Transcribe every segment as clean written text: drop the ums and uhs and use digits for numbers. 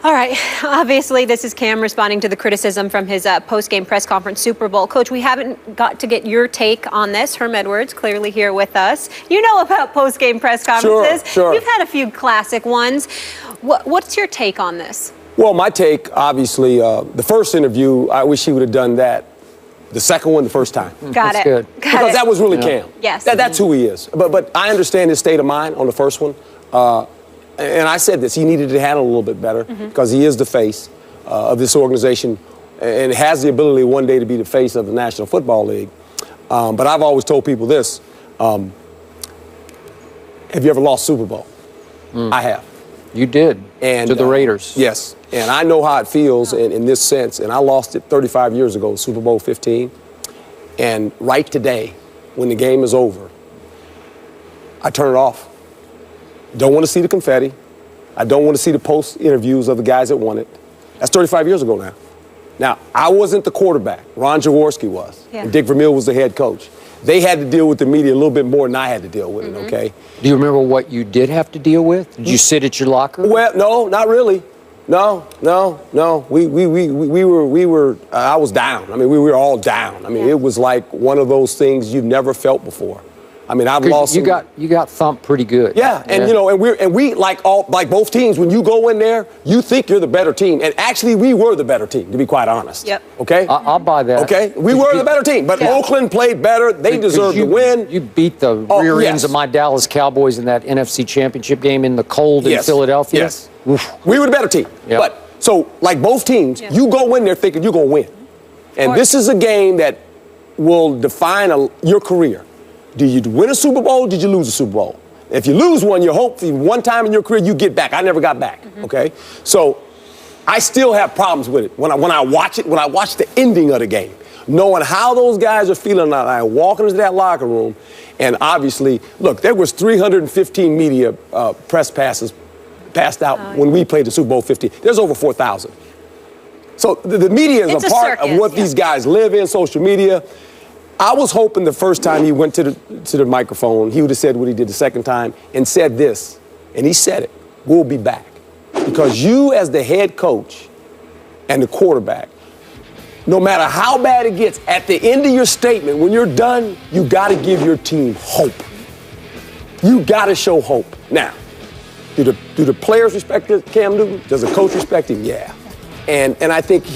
All right. Obviously, this is Cam responding to the criticism from his post-game press conference Super Bowl. Coach, we haven't got to get your take on this. Herm Edwards, clearly here with us. You know about post-game press conferences. Sure. You've had a few classic ones. What's your take on this? Well, my take, obviously, the first interview, I wish he would have done that. The second one, the first time. Got it. Good. Because that was really Cam. Yes. That's who he is. But I understand his state of mind on the first one. And I said this, he needed to handle a little bit better because he is the face of this organization and has the ability one day to be the face of the National Football League. But I've always told people this, have you ever lost Super Bowl? I have. You did, and to the Raiders. Yes, and I know how it feels in this sense, and I lost it 35 years ago, Super Bowl 15. And right today, when the game is over, I turn it off. Don't want to see the confetti. I don't want to see the post interviews of the guys that won it. That's 35 years ago now. Now, I wasn't the quarterback. Ron Jaworski was. Yeah. And Dick Vermeil was the head coach. They had to deal with the media a little bit more than I had to deal with it, okay? Do you remember what you did have to deal with? Did you sit at your locker? Well, no, not really. No. We were, I was down. I mean, we were all down. I mean, it was like one of those things you've never felt before. I mean, I've lost. You got thumped pretty good. Yeah, and you know, and we like both teams. When you go in there, you think you're the better team, and actually we were the better team, to be quite honest. Yep. Okay. I'll buy that. Okay, we were the better team, but Oakland played better. They deserved to win. You beat the rear ends of my Dallas Cowboys in that NFC Championship game in the cold in Philadelphia. Yes. We were the better team. Yep. But so like both teams, you go in there thinking you're gonna win, and this is a game that will define your career. Did you win a Super Bowl? Did you lose a Super Bowl? If you lose one, you hope one time in your career you get back. I never got back. Okay, so I still have problems with it when I watch it. When I watch the ending of the game, knowing how those guys are feeling, I walk into that locker room, and obviously, look, there was 315 media press passes passed out when we played the Super Bowl 15. There's over 4,000. So the media is a part of what these guys live in. Social media. I was hoping the first time he went to the microphone, he would have said what he did the second time and said this, and he said it, we'll be back. Because you as the head coach and the quarterback, no matter how bad it gets, at the end of your statement, when you're done, you got to give your team hope. You got to show hope. Now, do the players respect Cam Newton? Does the coach respect him? Yeah. And I think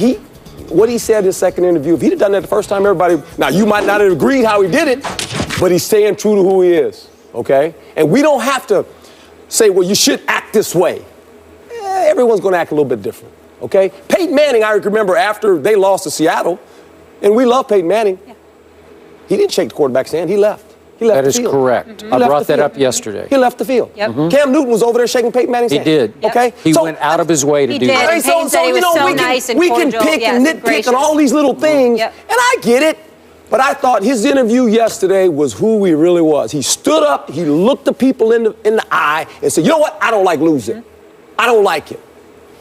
what he said in his second interview, if he'd have done that the first time, everybody, now you might not have agreed how he did it, but he's staying true to who he is, okay? And we don't have to say, well, you should act this way. Everyone's going to act a little bit different, okay? Peyton Manning, I remember after they lost to Seattle, and we love Peyton Manning, he didn't shake the quarterback's hand, he left. He left the field. That is correct. I brought that up yesterday. He left the field. Yep. Cam Newton was over there shaking Peyton Manning's hand. He did. Okay? He went out of his way to do that. And Peyton said he was so nice and we can cordial. pick and nitpick and all these little things, and I get it. But I thought his interview yesterday was who he really was. He stood up, he looked the people in the eye and said, you know what? I don't like losing. I don't like it.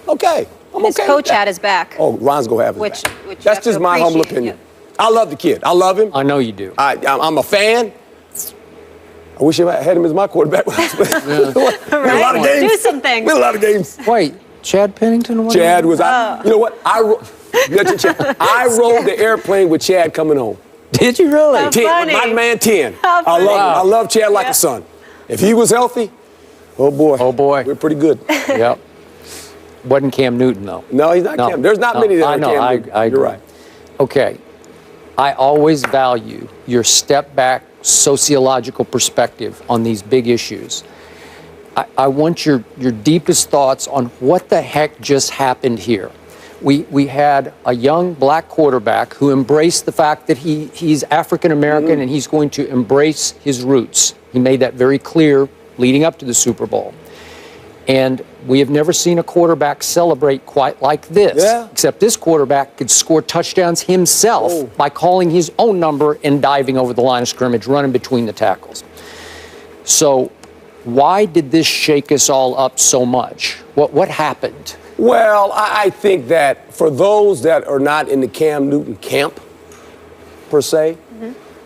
Okay. I'm his okay coach with that. had his back. Oh, Ron's going to have his back. Which That's just my humble opinion. I love the kid. I love him. I know you do. I'm a fan. I wish I had him as my quarterback when I was playing. We had a lot of games. Do some things. We had a lot of games. Wait, Chad Pennington? Chad was, you know what? I rode the airplane with Chad coming home. Did you really? 10, my man 10. I love him. I love Chad like a son. If he was healthy, oh boy. We're pretty good. Yep. Wasn't Cam Newton, though. No, he's not Cam. There's not many that are Cam Newton. I agree. You're right. Okay. I always value your step back sociological perspective on these big issues. I want your deepest thoughts on what the heck just happened here. We had a young black quarterback who embraced the fact that he's African American and he's going to embrace his roots. He made that very clear leading up to the Super Bowl. And we have never seen a quarterback celebrate quite like this. Except this quarterback could score touchdowns himself by calling his own number and diving over the line of scrimmage, running between the tackles. So why did this shake us all up so much? What happened? Well, I think that for those that are not in the Cam Newton camp, per se,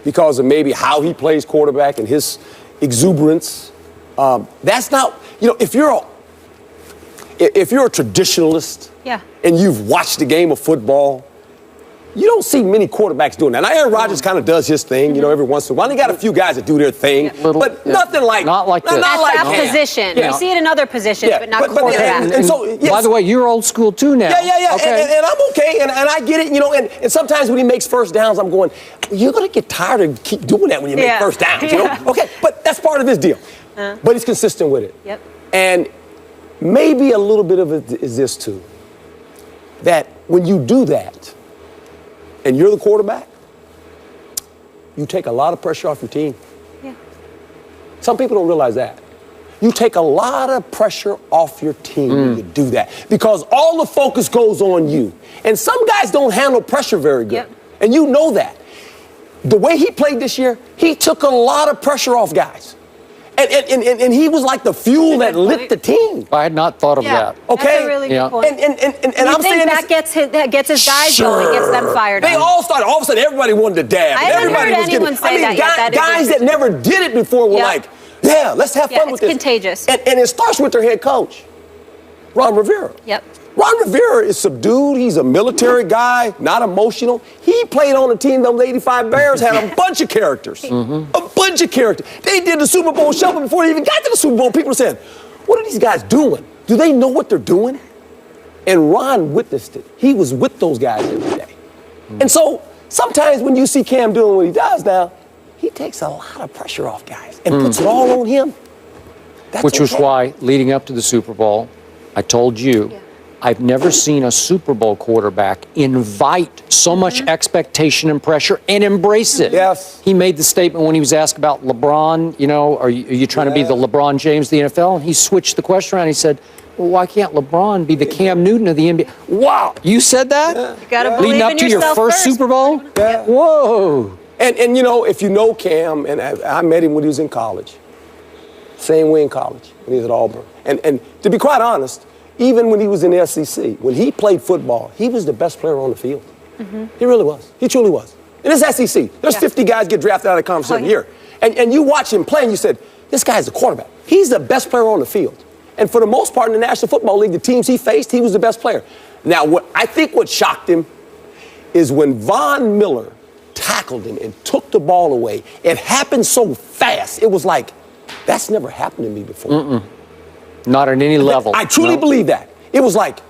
because of maybe how he plays quarterback and his exuberance, that's not, you know, if you're a traditionalist Yeah. and you've watched the game of football, you don't see many quarterbacks doing that. Now, Aaron Rodgers kind of does his thing, you know, every once in a while. They got a few guys that do their thing, but nothing like not like this. Not like that Cam. position. Yeah. We see it in other positions, but not quarterback. And so, yes. By the way, you're old school too now. Yeah. Okay. And I'm okay, and I get it, you know, and sometimes when he makes first downs, I'm going, you're going to get tired of keep doing that when you make first downs, you know? Okay, but that's part of his deal. But he's consistent with it. Yep. And maybe a little bit of it is this too, that when you do that, and you're the quarterback, you take a lot of pressure off your team. Yeah. Some people don't realize that. You take a lot of pressure off your team when you do that because all the focus goes on you. And some guys don't handle pressure very good. Yep. And you know that. The way he played this year, he took a lot of pressure off guys. And he was like the fuel that lit the team. I had not thought of that. Okay? That's a really good point. And I'm saying that gets his guys going, gets them fired They up. all started. All of a sudden, everybody wanted to dab. I haven't Everybody heard was anyone getting, say that yet. That is guys that never did it before were like, yeah, let's have fun with it's this. contagious. And it starts with their head coach, Ron Rivera. Yep. Ron Rivera is subdued. He's a military guy, not emotional. He played on a team, those 85 Bears had a bunch of characters. A bunch of characters. They did the Super Bowl show, but before they even got to the Super Bowl, people said, what are these guys doing? Do they know what they're doing? And Ron witnessed it. He was with those guys every day. And so sometimes when you see Cam doing what he does now, he takes a lot of pressure off guys and puts it all on him. That's Which was okay. why, leading up to the Super Bowl, I told you, I've never seen a Super Bowl quarterback invite so much expectation and pressure and embrace it. Yes. He made the statement when he was asked about LeBron, you know, are you trying to be the LeBron James of the NFL? And he switched the question around. He said, well, why can't LeBron be the Cam Newton of the NBA? Wow, you said that? You got to believe Leading up in to your yourself first Super Bowl? Yeah. Whoa. And you know, if you know Cam, and I met him when he was in college, same way in college, when he was at Auburn. And to be quite honest, even when he was in the SEC, when he played football, he was the best player on the field. He really was. He truly was. In this SEC, there's 50 guys get drafted out of the conference every year. And you watch him play and you said, this guy's the quarterback. He's the best player on the field. And for the most part in the National Football League, the teams he faced, he was the best player. Now, I think what shocked him is when Von Miller tackled him and took the ball away. It happened so fast. It was like, that's never happened to me before. Not at any level. I truly believe that. It was like,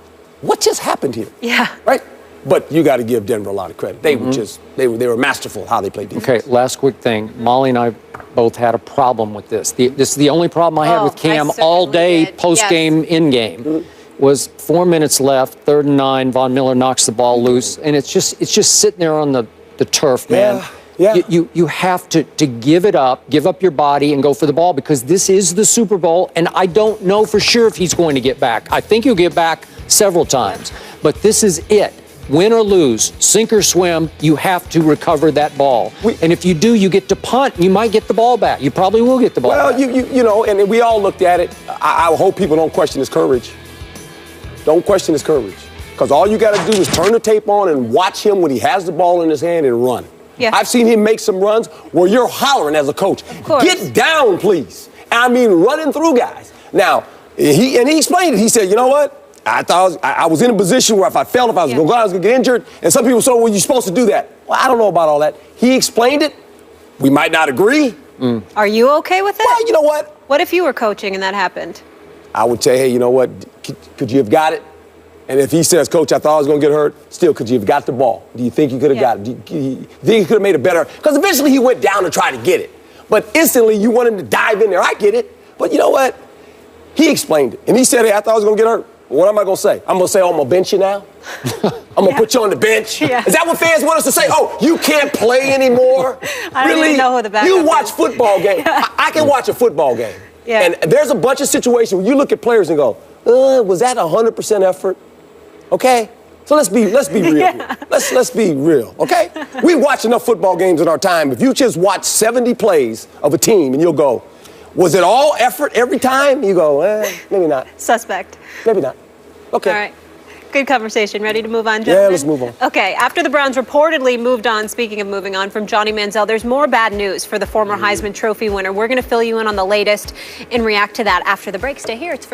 what just happened here? Yeah. Right? But you got to give Denver a lot of credit. They were just, they were masterful how they played defense. Okay, last quick thing. Molly and I both had a problem with this. This is the only problem I had with Cam all day, post-game, in-game. Was 4 minutes left, 3rd and 9, Von Miller knocks the ball loose, and it's just sitting there on the turf, man. Yeah. You have to give it up, give up your body, and go for the ball because this is the Super Bowl, and I don't know for sure if he's going to get back. I think he'll get back several times, but this is it. Win or lose, sink or swim, you have to recover that ball. And if you do, you get to punt, and you might get the ball back. You probably will get the ball back. Well, you know, and we all looked at it. I hope people don't question his courage. Don't question his courage. Because all you got to do is turn the tape on and watch him when he has the ball in his hand and run. Yeah. I've seen him make some runs where you're hollering as a coach. Of course. Get down, please. I mean, running through guys. Now, he explained it. He said, you know what? I thought I was in a position where if I felt, if I was going to go out, I was going to get injured. And some people said, well, you're supposed to do that. Well, I don't know about all that. He explained it. We might not agree. Are you okay with it? Well, you know what? What if you were coaching and that happened? I would say, hey, you know what? Could you have got it? And if he says, Coach, I thought I was going to get hurt, still, could you have got the ball? Do you think you could have got it? Do you think he could have made it better? Because eventually he went down to try to get it. But instantly you want him to dive in there. I get it. But you know what? He explained it. And he said, hey, I thought I was going to get hurt. What am I going to say? I'm going to say, oh, I'm going to bench you now? I'm going to put you on the bench? Is that what fans want us to say? Oh, you can't play anymore? I don't even know who the backup You watch is. football game. I can watch a football game. Yeah. And there's a bunch of situations where you look at players and go, was that 100% effort? Okay? So let's be real here. Let's be real, okay? We watch enough football games in our time. If you just watch 70 plays of a team and you'll go, was it all effort every time? You go, maybe not. Suspect. Maybe not. Okay. All right. Good conversation. Ready to move on, Yeah, gentlemen? let's move on. Okay, after the Browns reportedly moved on, speaking of moving on, from Johnny Manziel, there's more bad news for the former Heisman Trophy winner. We're going to fill you in on the latest and react to that after the break. Stay here. It's